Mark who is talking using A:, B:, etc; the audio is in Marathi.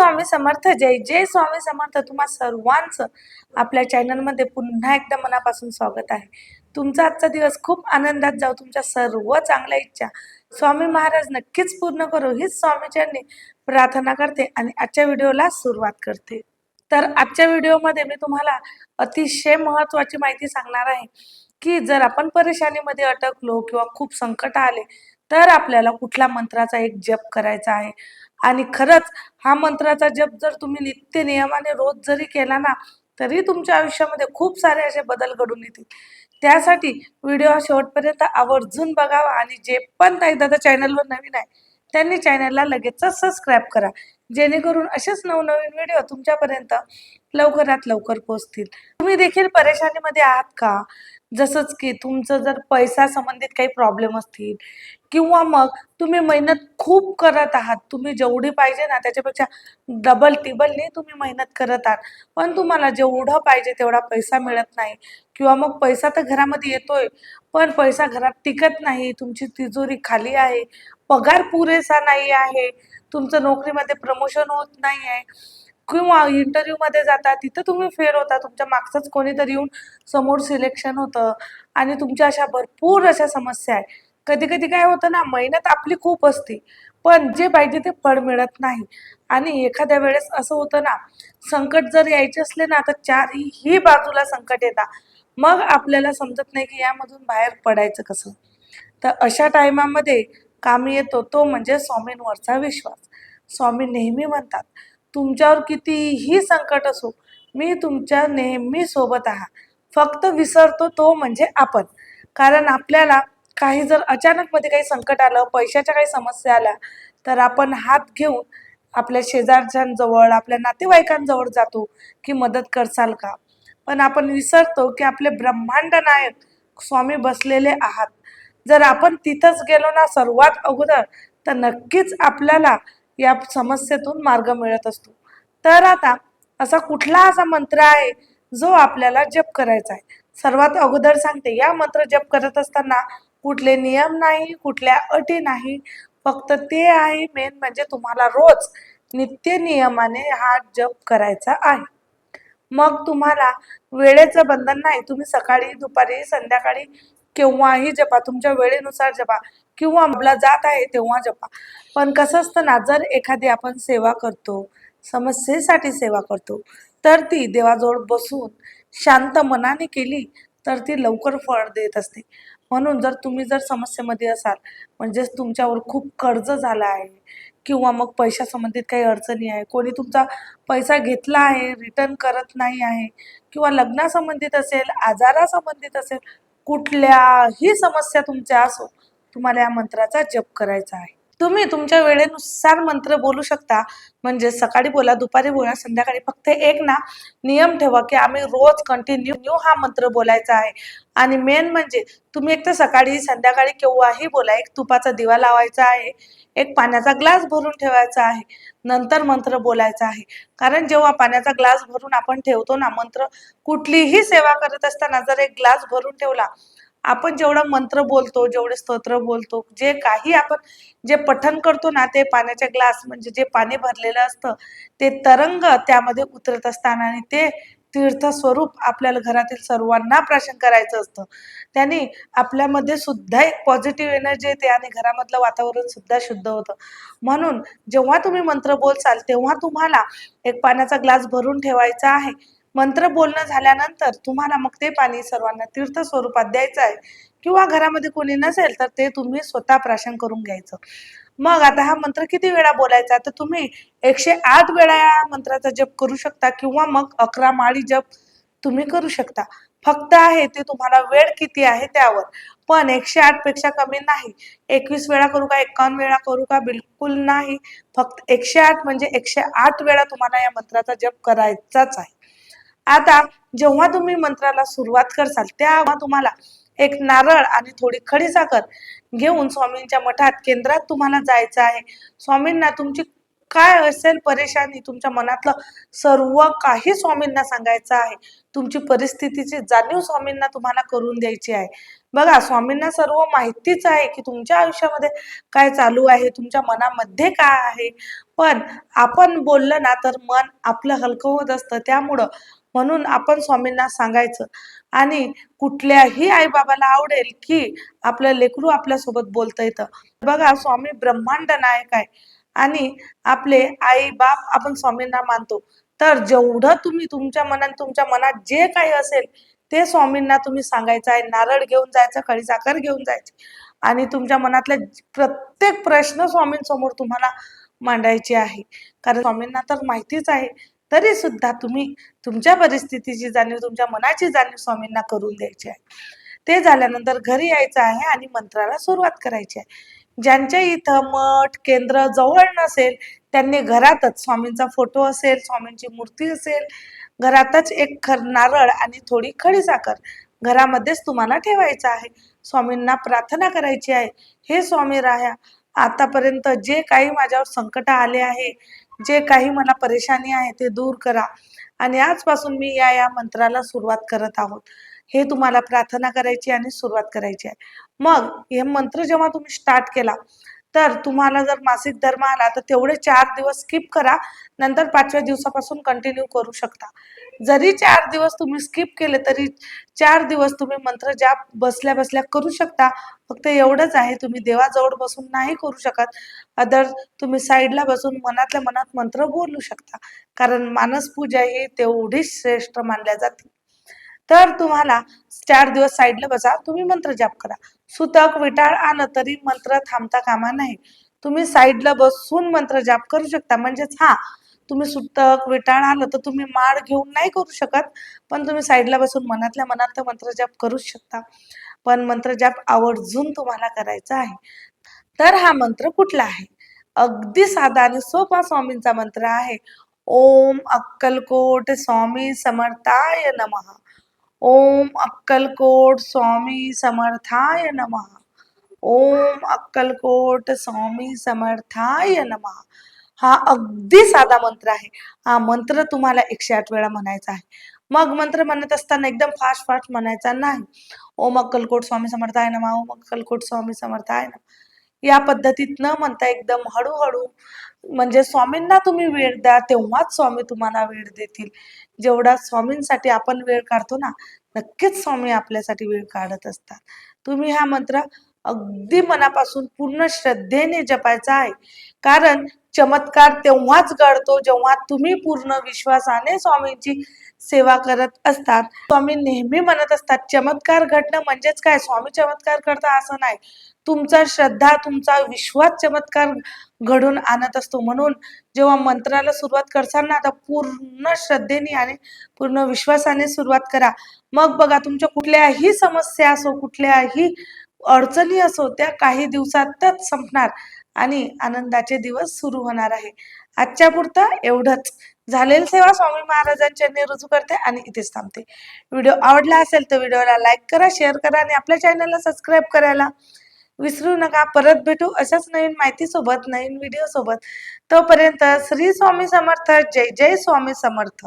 A: स्वामी समर्थ. जय जय स्वामी समर्थ. तुम्हा सर्वांचं आपल्या चॅनलमध्ये पुन्हा एकदा मनापासून स्वागत आहे. तुमचा आजचा दिवस खूप आनंदात जाऊ. तुमच्या सर्व चांगल्या इच्छा स्वामी महाराज नक्कीच पूर्ण करो हीच स्वामीचरणी प्रार्थना करते आणि आजच्या व्हिडिओला सुरुवात करते. तर आजच्या व्हिडिओमध्ये मी तुम्हाला अतिशय महत्त्वाची माहिती सांगणार आहे की जर आपण परेशानीमध्ये अटकलो किंवा खूप संकट आले तर आपल्याला कुठल्या मंत्राचा एक जप करायचा आहे. आणि खरंच हा मंत्राचा जप जर तुम्ही नित्य नियमाने रोज जरी केला ना तरी तुमच्या आयुष्यामध्ये खूप सारे असे बदल घडून येतील. त्यासाठी व्हिडिओ शेवटपर्यंत आवर्जून बघावा आणि जे पण ताई दादा चॅनलवर नवीन आहे त्यांनी चॅनलला लगेचच सबस्क्राईब करा, जेणेकरून असेच नवनवीन व्हिडिओ तुमच्यापर्यंत लवकरात लवकर पोहोचतील. तुम्ही देखील परेशानीमध्ये आहात का? जसंच की तुमचं जर पैसा संबंधित काही प्रॉब्लेम असतील किंवा मग तुम्ही मेहनत खूप करत आहात, तुम्ही जेवढी पाहिजे ना त्याच्यापेक्षा डबल टिबलने तुम्ही मेहनत करत आहात, पण तुम्हाला जेवढं पाहिजे तेवढा पैसा मिळत नाही किंवा मग पैसा तर घरामध्ये येतोय पण पैसा घरात टिकत नाही, तुमची तिजोरी खाली आहे, पगार पुरेसा नाही आहे, तुमचं नोकरीमध्ये प्रमोशन होत नाही आहे किंवा इंटरव्ह्यूमध्ये जाता तिथं तुम्ही फेल होता, तुमच्या मागचंच कोणीतरी येऊन समोर सिलेक्शन होतं आणि तुमच्या अशा भरपूर अशा समस्या आहे. कधी कधी काय होतं ना, मेहनत आपली खूप असते पण जे पाहिजे ते फळ मिळत नाही. आणि एखाद्या वेळेस असं होतं ना, संकट जर यायचे असले ना तर चारही बाजूला संकट येतात, मग आपल्याला समजत नाही की यामधून बाहेर पडायचं कसं. तर अशा टायमामध्ये कामी येतो तो म्हणजे स्वामींवरचा विश्वास. स्वामी नेहमी म्हणतात तुमच्यावर कितीही संकट असो मी तुमच्या नेहमी सोबत आहे, फक्त विसरतो तो म्हणजे आपण. कारण आपल्याला काही जर अचानक मध्ये काही संकट आलं, पैशाच्या काही समस्या आल्या तर आपण हात घेऊन आपल्या शेजारच्यांजवळ आपल्या नातेवाईकांजवळ जातो की मदत करसाल का, पण आपण विसरतो की आपले ब्रह्मांड नायक स्वामी बसलेले आहात. जर आपण तिथंच गेलो ना सर्वात अगोदर तर नक्कीच आपल्याला या समस्येतून मार्ग मिळत असतो. तर आता असा कुठला असा मंत्र आहे जो आपल्याला जप करायचा आहे? सर्वात अगोदर सांगते, या मंत्र जप करत असताना कुठले नियम नाही, कुठल्या अटी नाही, फक्त ते आहे मेन म्हणजे तुम्हाला रोज नित्य नियमाने हा जप करायचा आहे. मग तुम्हाला वेळेचं बंधन नाही, तुम्ही सकाळी दुपारी संध्याकाळी केव्हाही जपा, तुमच्या वेळेनुसार जपा किंवा आपला जात आहे तेव्हा जपा. पण कसं असतं ना, जर एखादी आपण सेवा करतो, समस्येसाठी सेवा करतो तर ती देवाजवळ बसून शांत मनाने केली तर ती लवकर फळ देत असते. म्हणून जर तुम्ही जर समस्येमध्ये असाल, म्हणजेच तुमच्यावर खूप कर्ज झालं आहे किंवा मग पैशा संबंधित काही अडचणी आहे, कोणी तुमचा पैसा घेतला आहे रिटर्न करत नाही आहे किंवा लग्नासंबंधित असेल, आजारासंबंधित असेल, कुठल्याही समस्या तुमच्या असो, तुम्हाला या मंत्राचा जप करायचा आहे. तुम्ही तुमच्या वेळेनुसार मंत्र बोलू शकता, म्हणजे सकाळी बोला, दुपारी बोला, संध्याकाळी. फक्त एक ना नियम ठेवा की आम्ही रोज कंटिन्यू हा मंत्र बोलायचा आहे. आणि मेन म्हणजे तुम्ही एक तर सकाळी संध्याकाळी केव्हाही बोला, एक तुपाचा दिवा लावायचा आहे, एक पाण्याचा ग्लास भरून ठेवायचा आहे, नंतर मंत्र बोलायचा आहे. कारण जेव्हा पाण्याचा ग्लास भरून आपण ठेवतो ना, मंत्र कुठलीही सेवा करत असताना जर एक ग्लास भरून ठेवला, आपण जेवढा मंत्र बोलतो, जेवढे स्तोत्र बोलतो, जे काही आपण जे पठण करतो ना, ते पाण्याच्या ग्लास म्हणजे जे पाणी भरलेलं असतं ते तरंग त्यामध्ये उतरत असताना आणि ते तीर्थ स्वरूप आपल्याला घरातील सर्वांना प्राशन करायचं असतं. त्याने आपल्यामध्ये सुद्धा एक पॉझिटिव्ह एनर्जी येते आणि घरामधलं वातावरण सुद्धा शुद्ध होतं. म्हणून जेव्हा तुम्ही मंत्र बोलसाल तेव्हा तुम्हाला एक पाण्याचा ग्लास भरून ठेवायचा आहे. मंत्र बोलणं झाल्यानंतर तुम्हाला मग ते पाणी सर्वांना तीर्थ स्वरूपात द्यायचं आहे किंवा घरामध्ये कोणी नसेल तर ते तुम्ही स्वतः प्राशन करून घ्यायचं. मग आता हा मंत्र किती वेळा बोलायचा, तर तुम्ही 108 वेळा या मंत्राचा जप करू शकता किंवा मग 11 माळी जप तुम्ही करू शकता. फक्त आहे ते तुम्हाला वेळ किती आहे त्यावर, पण 108 पेक्षा कमी नाही. 21 वेळा करू का, 51 वेळा करू का, बिलकुल नाही. फक्त 108 म्हणजे 108 वेळा तुम्हाला या मंत्राचा जप करायचाच आहे. आता जेव्हा तुम्ही मंत्राला सुरुवात करसाल तेव्हा तुम्हाला एक नारळ आणि थोडी खडीसाखर घेऊन स्वामींच्या मठात केंद्रात तुम्हाला जायचं आहे. स्वामींना तुमची काय असेल परेशानी, तुमच्या मनातलं सर्व काही स्वामींना सांगायचं आहे. तुमची परिस्थितीची जाणीव स्वामींना तुम्हाला करून द्यायची आहे. बघा, स्वामींना सर्व माहितीच आहे की तुमच्या आयुष्यामध्ये काय चालू आहे, तुमच्या मनामध्ये काय आहे, पण आपण बोललं ना तर मन आपलं हलकं होत असतं. त्यामुळं म्हणून आपण स्वामींना सांगायचं. आणि कुठल्याही आईबाबाला आवडेल की आपलं लेकरू आपल्यासोबत बोलतं येतं. बघा, स्वामी ब्रह्मांड नायक आहे आणि आपले आई बाप आपण स्वामींना मानतो. तर जेवढं तुम्ही तुमच्या मनात जे काही असेल ते स्वामींना तुम्ही सांगायचं आहे. नारळ घेऊन जायचं, खडीसाखर घेऊन जायची आणि तुमच्या मनातले प्रत्येक प्रश्न स्वामींसमोर तुम्हाला मांडायचे आहे. कारण स्वामींना तर माहितीच आहे. तरी सुद्धा तुम्ही तुमच्या परिस्थितीची जाणीव, तुमच्या मनाची जाणीव स्वामींना करून द्यायची आहे. ते झाल्यानंतर घरी यायचं आहे आणि मंत्राला सुरुवात करायची आहे. ज्यांच्या इथं मठ, केंद्र जवळ नसेल त्यांनी घरातच स्वामींचा फोटो असेल, स्वामींची मूर्ती असेल, घरातच एक नारळ आणि थोडी खडीसाखर घरामध्येच तुम्हाला ठेवायचं आहे. स्वामींना प्रार्थना करायची आहे. हे स्वामी राया, आतापर्यंत जे काही माझ्यावर संकट आले आहे, जे काही मला परेशानी आहे ते दूर करा आणि आजपासून मी या मंत्राला सुरुवात करत आहोत. हे तुम्हाला प्रार्थना करायची आणि सुरुवात करायची आहे. मग हे मंत्र जेव्हा तुम्ही स्टार्ट केला तर तुम्हाला जर मासिक धर्म आला तर तेवढे 4 दिवस स्किप करा. नंतर 5व्या दिवसापासून कंटिन्यू करू शकता. जरी 4 दिवस तुम्ही स्किप केले तरी 4 दिवस तुम्ही मंत्र जाप बसल्या बसल्या करू शकता. फक्त एवढंच आहे, तुम्ही देवाजवळ बसून नाही करू शकत. अदर तुम्ही साईडला बसून मनातल्या मनात मंत्र बोलू शकता. कारण मानसपूजा ही तेवढीच श्रेष्ठ मानल्या जाते. तर तुम्हाला 4 दिवस साईडला बसा, तुम्ही मंत्र जाप करा. सुतक विटाळ आलं तरी मंत्र थांबता कामा नाही. तुम्ही साईडला बसून मंत्र जाप करू शकता. म्हणजेच तुम्ही सुतक विटाळ आलं तर तुम्ही माळ घेऊन नाही करू शकत, पण तुम्ही साईडला बसून मनातल्या मनात मंत्र जाप करूच शकता. पण मंत्र जाप आवर्जून तुम्हाला करायचा आहे. तर हा मंत्र कुठला आहे? अगदी साधा आणि सोपा स्वामींचा मंत्र आहे. ओम अक्कलकोट स्वामी समर्थाय नमः. ओम अक्कलकोट स्वामी समर्थाय नमः. ओम अक्कलकोट स्वामी समर्थाय नमः. हा अगदी साधा मंत्र आहे. हा मंत्र तुम्हाला 108 वेळा म्हणायचा आहे. मग मंत्र म्हणत असताना एकदम फास्ट फास्ट म्हणायचा नाही. ओम अक्कलकोट स्वामी समर्थाय नमः. ओम अक्कलकोट स्वामी समर्थाय नमः. या पद्धतीत न म्हणता एकदम हळूहळू, म्हणजे स्वामींना तुम्ही वेळ द्या तेव्हाच स्वामी तुम्हाला वेळ देतील. जेवढा स्वामींसाठी आपण वेळ काढतो ना, नक्कीच स्वामी आपल्यासाठी वेळ काढत असतात. तुम्ही हा मंत्र अगदी मनापासून पूर्ण श्रद्धेने जपायचा आहे. कारण चमत्कार तेव्हाच घडतो जेव्हा तुम्ही पूर्ण विश्वासाने स्वामींची सेवा करत असतात. स्वामी नेहमी म्हणत असतात, चमत्कार घडणं म्हणजेच काय? स्वामी चमत्कार करता असं नाही. तुमचा श्रद्धा, तुमचा विश्वास चमत्कार घडून आणत असतो. म्हणून जेव्हा मंत्राला सुरुवात करसाल ना, तर पूर्ण श्रद्धेने आणि पूर्ण विश्वासाने सुरुवात करा. मग बघा, तुमच्या कुठल्याही समस्या असो, कुठल्याही अडचणी असो, त्या काही दिवसातच संपणार आणि आनंदाचे दिवस सुरू होणार आहे. आजच्या पुरतं एवढंच. झालेली सेवा स्वामी महाराजांच्या रुजू करते आणि इथेच थांबते. व्हिडिओ आवडला असेल तर व्हिडिओला लाईक करा, शेअर करा आणि आपल्या चॅनलला सबस्क्राईब करायला विसरू नका. परत भेटू अशाच नवीन माहिती सोबत, नवीन व्हिडिओ सोबत. तोपर्यंत श्री स्वामी समर्थ. जय जय स्वामी समर्थ.